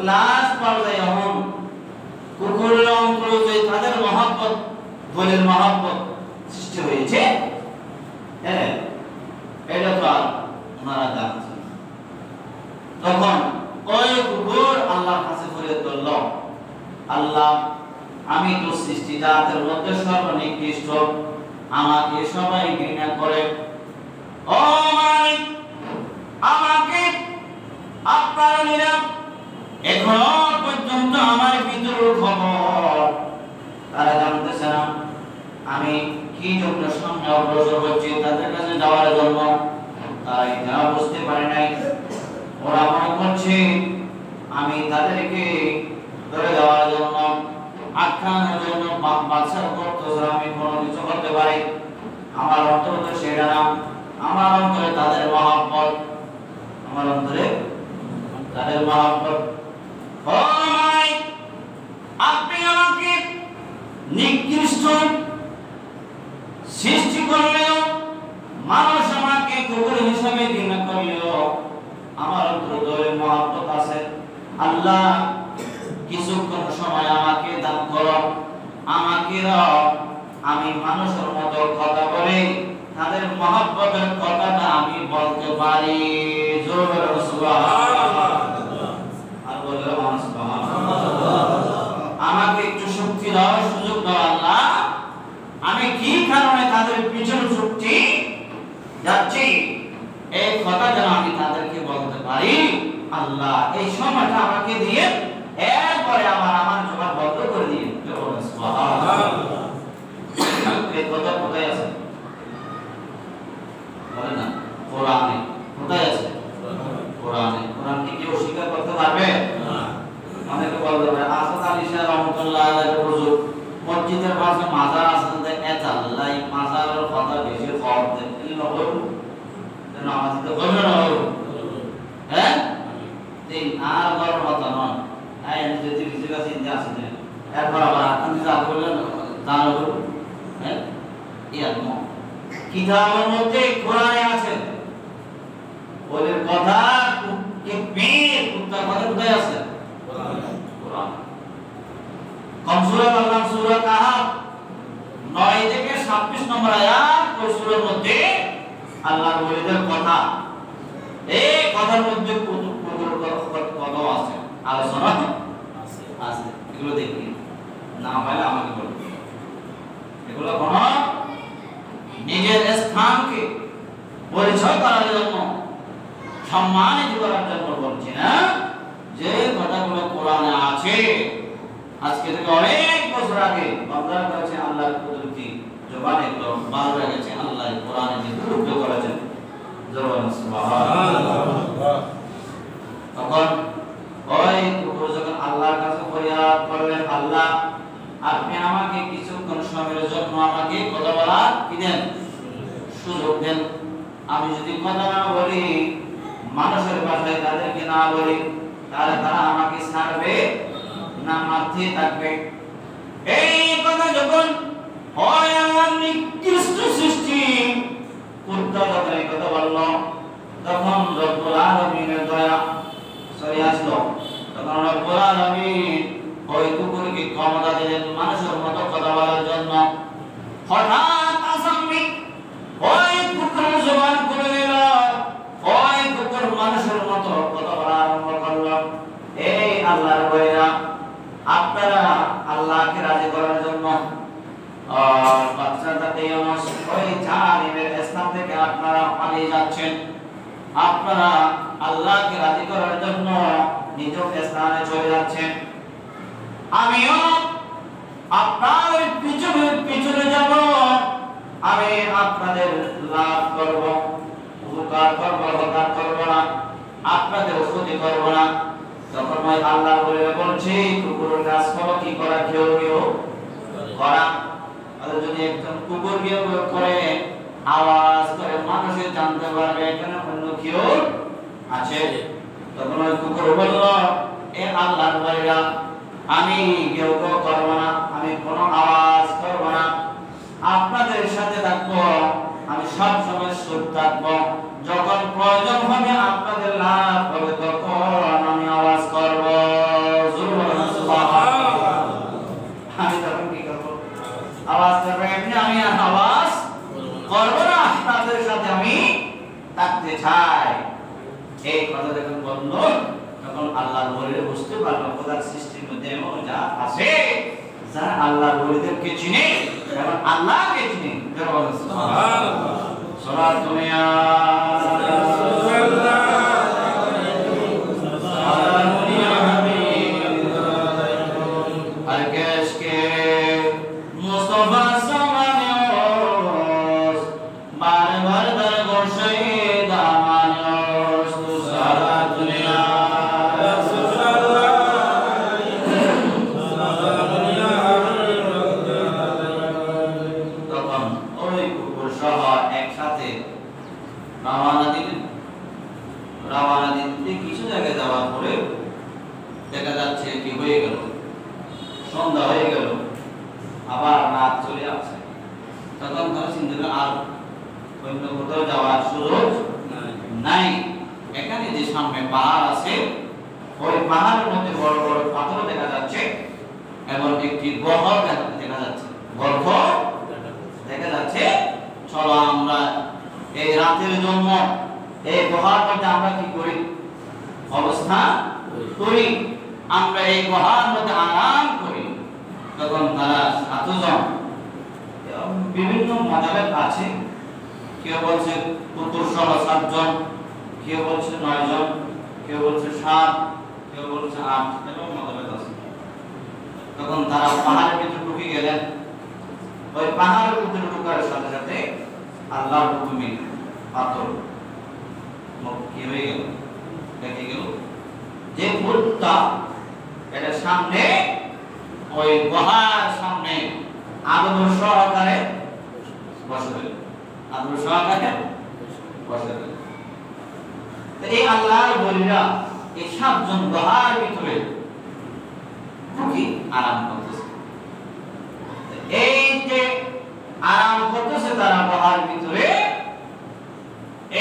Last পর্যায়ে এখন কুকুরের অন্তরে যে তাদের মহব্বত বলের মহব্বত সৃষ্টি হয়েছে, হ্যাঁ, এটা তো আর ওনারা জানছেন। তখন ওই কুকুর আল্লাহর কাছে ফরিয়াদ করল, আল্লাহ আমি তো সৃষ্টি জাতের মধ্যে সর্বনিকৃষ্ট, আমাকে সবাই ঘৃণা করে, ও মালিক আমাকে আপনার নিরাপ এখন পর্যন্ত আমার ভিতরের খবর তারা জানতেছে না, আমি কি জন্য সামনে অগ্রসর হচ্ছি তাদের কাছে যাওয়ার জন্য, তারা এটা বুঝতে পারে নাই। ওরা মনে করছে আমি তাদেরকে ধরে যাওয়ার জন্য, আখ্যানের জন্য বাদশার করতেছে আমি কোনো কিছু করতে পারি। আমার অন্তরে তো সেটা না, আমার অন্তরে তাদের মহব্বত, আমার অন্তরে তাদের মহব্বত। ও মালিক আপনি আমাকে নিকৃষ্ট সৃষ্টি করলেও, মানুষ আমাকে কুকুর হিসাবে ঘৃণা করলেও আমার অন্তরে মহব্বত আছে। আল্লাহ কিছুক্ষণ সময় আমাকে দান করো, আমাকে দাও, আমি মানুষের মতো কথা বলে তাদের মহব্বতের কথাটা আমি বলতে পারি। জোরে সুবহানাল্লাহ, আর বলে সুবহানাল্লাহ। আমাকে একটু শক্তি দাও, সুযোগ দাও আল্লাহ, আমি কি কারণে তাদের পিছনে ছুটছি যাচ্ছি এই কথা যেন আমি তাদেরকে বলতে পারি। আল্লাহ এই সময়টা আমাকে দিয়ে, এরপরে আমার জবাব বন্ধ করে দিন। সুবহানাল্লাহ। এই কথা কোথায় আছে বলে না? কোরআনে। কোথায় আছে? কোরআনে। কোরআন কি কেউ স্বীকার করতে পারবে না? অনেকে বলতে পারে আসাদ আলী শাহ রহমাতুল্লাহ আলাইহি হুজুর মসজিদের পাশে মাজার আছে, এত আল্লাহ মাজারের কথা বেশি খবর দেন হলো নামাজ তো বলবে না হলো, হ্যাঁ তিন আর বড় কথা নয়। এই যদি কিছু কাছে ইন্দে আছে না এরপর আবার আকান যা বললেন জানো হলো, হ্যাঁ ইয়ামো কিতাবের মধ্যে কোরআনে আছে ওদের কথা কি পীর কুত্তা কথা কোথায় আছে? কোরআন। কোন সূরা বললাম? সূরা কাহাফ 9 থেকে 26 নম্বর আয়াত। ওই সূরার মধ্যে আল্লাহর ওলিদের কথা, এই কথার মধ্যে কত আছে আলোচনা আছে, এগুলো দেখি না পাইলে আমাকে বলবে। এগুলো কোন নিজের স্থানকে পরিচয় করার জন্য, সম্মানিত করার জন্য বলছি না, যে কথাগুলো কোরআনে আছে। আজকে থেকে অনেক বছর আগে বাংলা করেছে আল্লাহর কুদরতি জবানে এগুলো ভালো রেখেছে, আল্লাহ কোরআনে যে গুরুত্ব করেছেন। জবান সুবহানাল্লাহ। তখন ওই কুকুর যখন আল্লাহর কাছে ফরিয়াদ করলেন, আল্লাহ আপনি আমাকে কিছুক্ষণ সময়ের জন্য আমাকে কথা বলার কি দেন, সুযোগ দেন। আমি যদি কথা না বলি, মানুষের ভাষায় তাদেরকে না বলি, তাহলে তারা আমাকে ছাড়বে না, মারতে থাকবে। এই কথা যখন হয় আল্লাহর নিকৃষ্ট সৃষ্টি কুত্তা যখন এই কথা বলল, তখন রব্বুল আলামিনের দয়া সরে আসলো। তখন রব্বুল আলামিন ওই কুকুরকে ক্ষমতা দিলেন মানুষের মতো কথা বলার জন্য। হঠাৎ আসামি ওই কুকুরের জবান খুলে দিল, ওই কুকুর মানুষের মতো কথা বলা আরম্ভ করলো। এই আল্লাহর বলিরা, আপনারা আল্লাহকে রাজি করার জন্য বাচ্চাটাকে ওই জালিমের স্থান থেকে আপনারা পালিয়ে যাচ্ছেন, আপনারা আল্লাহকে রাজি করার জন্য নিজ স্থানে চলে যাচ্ছেন। আমিও আপনার পিছনে পিছনে যাব, আমি আপনাদের লাভ করব, উপকার করব, অপকার করব না, আপনাদের ক্ষতি করব না। তখন ভাই আল্লাহ বলে বলছি কুকুরের কাজ করো, কি করা কেউ কেউ করা। আর যদি একজন কুকুর কেউ করে আওয়াজ করে মানুষে জানতে পারবে এখানে অন্য কেউ আছে। তখন ওই কুকুর বলল, এ আল্লাহর বলিরা, আমি কেউ কেউ করব না, আমি কোনো আওয়াজ করব না, আপনাদের সাথে থাকবো, আমি সব সময় চুপ থাকবো, যখন প্রয়োজন হবে আপনাদের লাভ হবে তখন আমি আওয়াজ করব। কথা যখন বলল তখন আল্লাহর ওলিরা বুঝতে পারলো খোদার সৃষ্টির মধ্যে এমন যা আছে যারা আল্লাহর ওলিদেরকে চিনে এবং আল্লাহকে চিনে। সুবহানাল্লাহ। সালাত দুনিয়া কিছু জায়গায় যাওয়ার পরে দেখা যাচ্ছে কি হয়ে গেল, সন্ধ্যা হয়ে গেল, আবার রাত চলে আসছে। তখন তারা চিন্তা করে আর অন্য কোথাও যাওয়ার সুযোগ নাই। এখানে যে সামনে পাহাড় আছে ওই পাহাড়ের মধ্যে বড় বড় পাথর দেখা যাচ্ছে এবং একটি গহ্বর দেখা যাচ্ছে, গর্ভ দেখা যাচ্ছে। চলো আমরা এই রাতের জন্য এই গুহার মধ্যে আমরা কি করি, অবস্থান করি, আমরা এই গুহার মধ্যে আরাম করি। তখন তারা 7 জন, বিভিন্ন মাযহাব আছে, কেউ বলছে পুত্র সহ 7 জন, কেউ বলছে 9 জন, কেউ বলছে 7, কেউ বলছে 8, এরকম মাযহাব আছে। তখন তারা পাহাড়ের ভিতরে ঢুকে গেলেন। ওই পাহাড়ের ভিতরে ঢোকার সাথে সাথে আল্লাহর হুকুমে পাথর কি হয়ে গেল, দেখে গেল যে ভূতটা এটা সামনে ওই গুহার সামনে আদর সহকারে বসে রইল, আদর সহকারে বসে রইল। তো এই আল্লাহর ওলিরা এই 7 জন গুহার ভিতরে ঢুকে আরাম করতেছে। এই যে আরাম করতেছে তারা গুহার ভিতরে,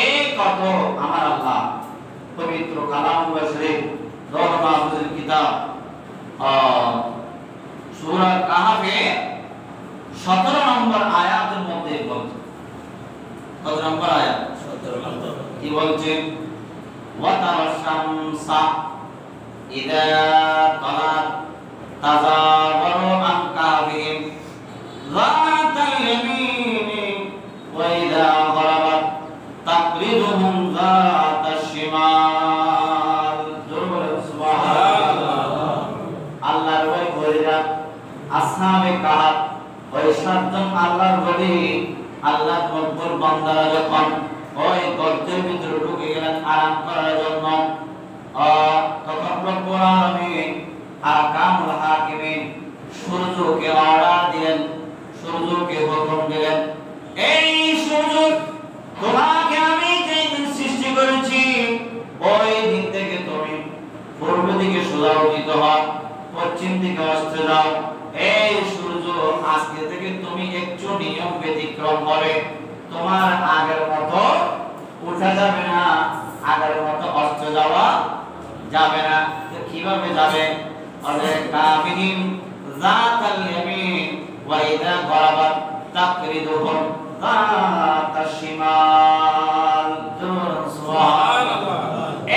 এই কত আমার আল্লাহ পবিত্র কালামুল্লাহ শরীফ লৌহ মাহফুজের কিতাব সূরা কাহফে 17 নম্বর আয়াতের মধ্যে বলছে, কত নম্বর আয়াত? 17 নম্বর। কি বলছে? ওয়া তারাশ শামসা ইযা তালাত তাযাওয়ারু আন কাহফিহিম যাতাল ইয়ামিনি ওয়া ইযা গরাবাত তাকরিদুহুম যাতাশ শিমাল। সুবহানাল্লাহ। আল্লাহর ওই ওলিরা আসহাবে কাহাফ, ওই 7 জন আল্লাহর ওলি, আল্লাহর মকবুল বান্দারা যখন ওই গর্তের ভিতরে ঢুকে গেলেন আরাম করার জন্য, তখন রব্বুল আলামিন আহকামুল হাকিমিন সূর্যকে অর্ডার দিলেন, সূর্যকে হুকুম দিলেন, এই সূর্য তোমাকে আমি যেই দিন সৃষ্টি করেছি ওই দিন থেকে তুমি পূর্ব দিকে সোজা উদিত হও, পশ্চিম দিকে অস্ত যাও। এই সূর্য আজকে থেকে তুমি একটু নিয়ম ব্যতিক্রম করে তোমার আগের মতো উঠা যাবে না, আগের মতো অস্ত যাওয়া যাবে না। তো কিভাবে যাবে? আরে কাফিরিন যাতাল ইয়ামিন ওয়া ইযা গরাবাত তাকরিদুহুম যাতাশ শিমাল। সুবহানাল্লাহ।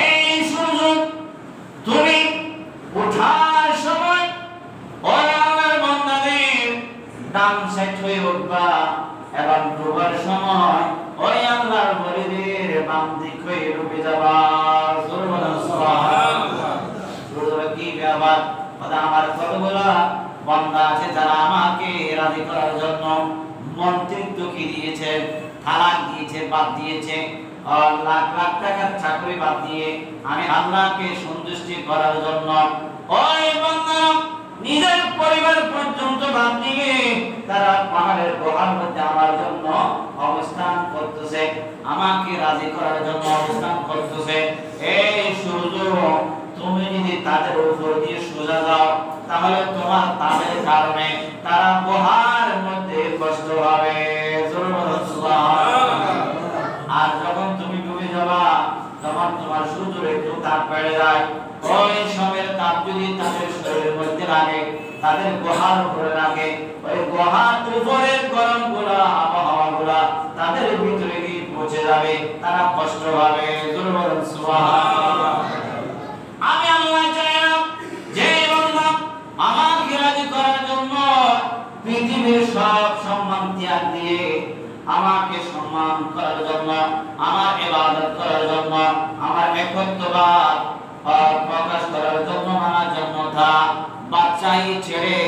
এই সূর্য তুমি ওঠার সময় ওই আল্লাহর বান্দাদের ডান সাইড হয়ে উঠবা এবং ডুবার সময় ওই আল্লাহর ওলিদের বাম দিক হয়ে ডুবে যাবা। সুবহানাল্লাহ। সূর্যের কি ব্যাপার? খোদা আমার কতগুলো বান্দা আছে যারা আমাকে রাজি করার জন্য মন্ত্রিত্ব কি দিয়েছে, তালাক দিয়েছে, বাদ দিয়েছে, আর লাখ লাখ টাকার চাকরি বাদ দিয়ে আমি আল্লাহকে সন্তুষ্টি করার জন্য ওই বান্দা নিজের পরিবার পর্যন্ত বাদ দিয়ে তারা পাহাড়ের গুহার মধ্যে আমার জন্য অবস্থান করতেছে, আমাকে রাজি করার জন্য অবস্থান করতেছে। এই সূর্য তুমি যদি তাদের উপর দিয়ে সোজা যাও তাহলে তোমার তাদের কারণে তারা গুহার মধ্যে কষ্ট হবে। আর যখন তুমি ডুবে যাবা তখন তোমার সূর্যের একটু তাপ বেড়ে যায়, ওই সময়ের তাপ যদি তাদের শরীরের মধ্যে লাগে, তাদের গুহার উপরে লাগে, ওই গুহার উপরের গরম গুলা আবহাওয়া গুলা তাদের ভিতরে গিয়ে পচে যাবে, তারা কষ্ট পাবে। জোরে বলেন সুবহানাল্লাহ। আমি আল্লাহ চাই না যে বান্দা আমাকে রাজি করার জন্য পৃথিবীর সব সম্মান ত্যাগ দিয়ে আমাকে সম্মান করার জন্য, আমার ইবাদত করার জন্য, আমার একত্ববাদ প্রকাশ করার জন্য, মানার জন্য তা বাচ্চাই ছেড়ে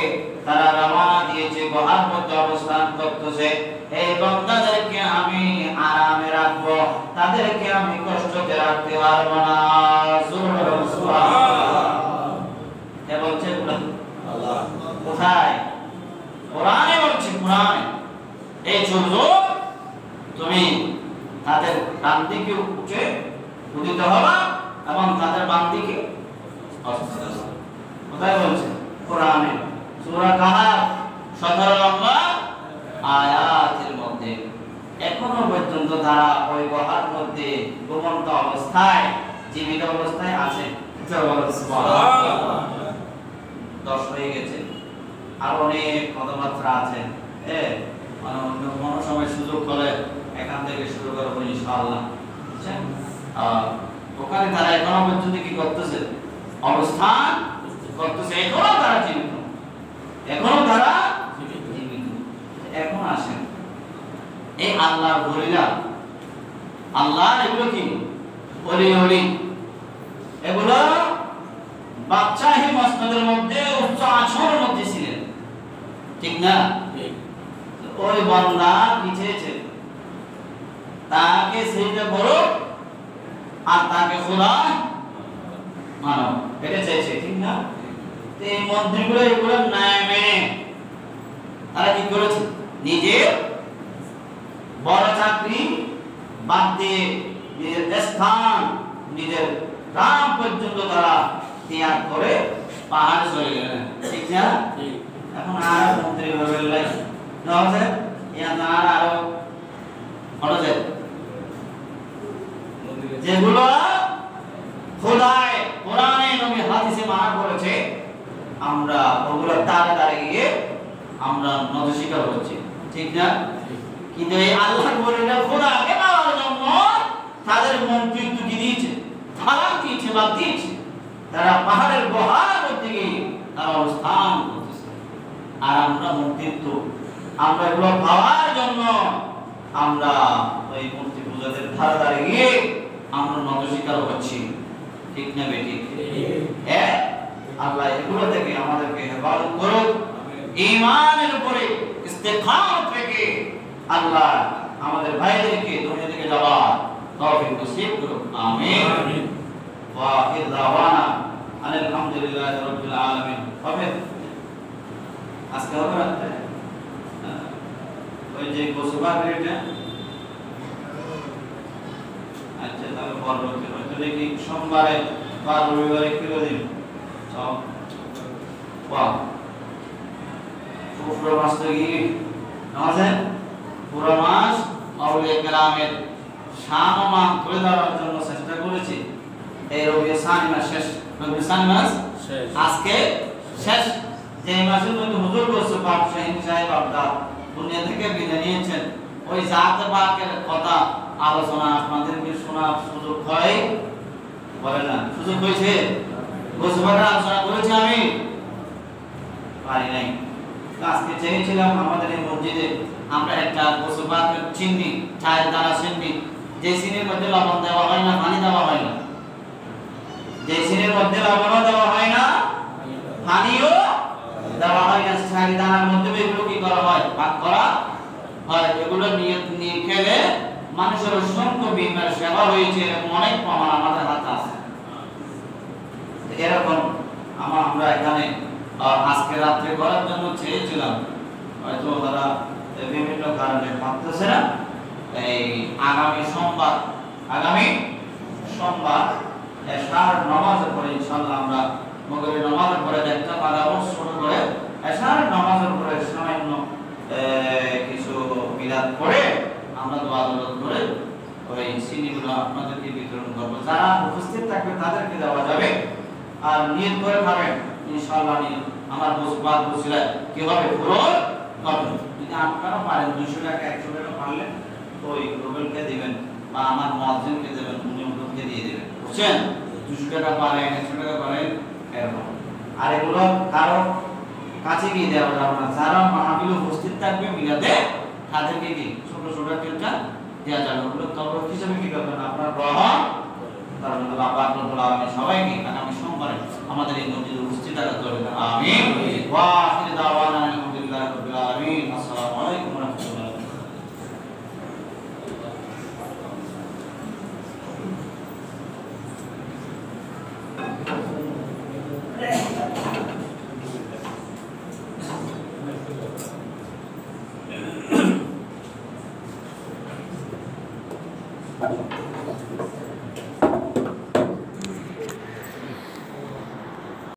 তারা রওনা দিয়েছে, গুহার মধ্যে অবস্থান করতেছে। এই বান্দাদেরকে আমি আরামে রাখবো, তাদেরকে আমি কষ্টতে রাখতে পারবো না। সুবহানাল্লাহ। কে বলছে? আল্লাহ। কোথায়? কোরআনে বলছে, কোরআনে। এই সূর্য তুমি তাদের ডান দিকে উঠে উদিত হবে এবং তাদের বাম দিকে অস্ত যাবে। কোথায় বলছে? কোরআনে, সূরা কাহাফ 17 নম্বর আয়াতের মধ্যে। এখনো পর্যন্ত তারা ওই গুহার মধ্যে ঘুমন্ত অবস্থায়, জীবিত অবস্থায় আছে। সুবহানাল্লাহ। 10 হয়ে গেছে, আর অনেক কথাবার্তা আছে। মানে অন্য কোনো সময় সুযোগ হলে এখান থেকে শুরু করবো ইনশাআল্লাহ। বুঝছেন? ওখানে তারা এখনো পর্যন্ত কি করতেছে? অবস্থান করতেছে। এখনো তারা জীবিত, এখনো তারা জীবিত। এখন আসেন, এই আল্লাহর বলিরা, আল্লাহ এগুলো কি ওলি ওলি, এগুলো বাদশাহী মসনদের মধ্যে উচ্চ আসনের মধ্যে ছিলেন, ঠিক না? ওই বান্দা কি চেয়েছে? তাকে সিজদা করো আর তাকে খোদা মানো, এটা চেয়েছে, ঠিক না? এই মন্ত্রীগুলো এগুলো না মেনে তারা কি করেছে? নিজের বড় চাকরি বাদ দিয়ে নিজের স্থান, নিজের গ্রাম পর্যন্ত তারা ত্যাগ করে পাহাড়ে চলে গেলেন, ঠিক না? এখন আর মন্ত্রী হবে লাই না, আর আরো হলো যায় যেগুলো খোদায় কোরআনে নবী হাদিসে মানা করেছে, আমরা ওগুলো তারে তারে গিয়ে আমরা নতস্বীকার করছি, ঠিক না? কিন্তু এই আল্লাহর বলিরা খোদাকে পাওয়ার জন্য তাদের মন্ত্রিত্ব কি দিয়েছে? থালা দিয়েছে, বাদ দিয়েছে। তারা পাহাড়ের গুহার মধ্যে গিয়ে তারা অবস্থান করতেছে। আর আমরা মন্ত্রিত্ব, আমরা এগুলো পাওয়ার জন্য আমরা ওই মূর্তি পূজাদের ধারে ধারে গিয়ে আমরা নতস্বীকার করছি, ঠিক না বেটি? হ্যাঁ, আল্লাহ এগুলো থেকে আমাদেরকে হেফাজত করুক, ঈমানের উপরে ইস্তেকামত থেকে আল্লাহ আমাদের ভাইদেরকে দুনিয়া থেকে যাওয়ার তৌফিক নসিব করুক। আমিন। ওয়া আখির দাওয়ানা আলহামদুলিল্লাহি রাব্বিল আলামিন। হবে আজকে হবে রাতে ওই যে গোসবার রেটে, আচ্ছা তাহলে পরবর্তী হয়তো দেখি সোমবারে বা রবিবারে কিলো দিন সব বাহ পুরো মাস তো কি নামাজে পুরো মাস আউলিয়া কেরামের শান ও মান তুলে ধরার জন্য চেষ্টা করেছি। এই রবিউল সানি মাস শেষ, রবিউল সানি মাস শেষ, আজকে শেষ। যে মাসের মধ্যে হুজুর বলছে পাক শাহিন সাহেব আব্দা দুনিয়া থেকে বিদায় নিয়েছেন, ওই জাত পাকের কথা আলোচনা আপনাদেরকে শোনার সুযোগ হয়? বলে না, সুযোগ হয়েছে? গোসবাটা আলোচনা করেছি আমি? পারি নাই। আজকে চেয়েছিলাম আমাদের এই মসজিদে আমরা একটা গোসবাটের চিনি, চায়ের দানা চিনি, যে চিনির মধ্যে লবণ দেওয়া হয় না, পানি দেওয়া হয় না, যে চিনির মধ্যে লবণও দেওয়া হয় না, পানিও দেওয়া হয় না, চায়ের দানার মধ্যে এগুলো কি করা হয়? ভাগ করা হয়। এগুলো নিয়ে খেলে মানুষের অসংখ্য বিমার সেবা হয়েছে, এরকম অনেক প্রমাণ আমাদের হাতে আছে। এরকম আমরা এখানে আজকে রাত্রে করার জন্য চেয়েছিলাম, হয়তো তারা বিভিন্ন কারণে পারতেছে না। এই আগামী সোমবার এশার নামাজের পরে ইনশাআল্লাহ আমরা মাগরিবের নামাজের পরে একটা পারাও শুরু করে এশার নামাজের পরে সামান্য কিছু মিলাদ পড়ে আমরা দোয়া করে ওই সিনিগুলো আপনাদেরকে বিতরণ করব। যারা উপস্থিত থাকবে তাদেরকে দেওয়া যাবে, আর নিয়ত করে খাবেন ইনশাআল্লাহ। আমার বসবাদ বসিলা কি হবে? পূরণ হবে। যদি আপনারা পারেন 200 টাকা 100 টাকা পারলে ওই রুবেলকে দিবেন। বা আমার মুয়াজ্জিনকে দেবেন, উনি উদ্যোগকে দিয়ে দেবেন, বুঝছেন? 200 টাকা পারেন, 100 টাকা পারেন, এরকম। আর এগুলো কারো কাছে গিয়ে দেওয়া যাবে না, যারা মাহফিলে উপস্থিত থাকবে মিলাদে তাদেরকে কি ছোট ছোট একটা দেওয়া যাবে। ওগুলো তরফ হিসেবে কি করবেন আপনার গ্রহণ করবেন। আল্লাহ পাক রব্বুল আলামিন সবাইকে আগামী সোমবারে আমাদের এই মসজিদে উপস্থিত থাকার তৌফিক দান। আমিন।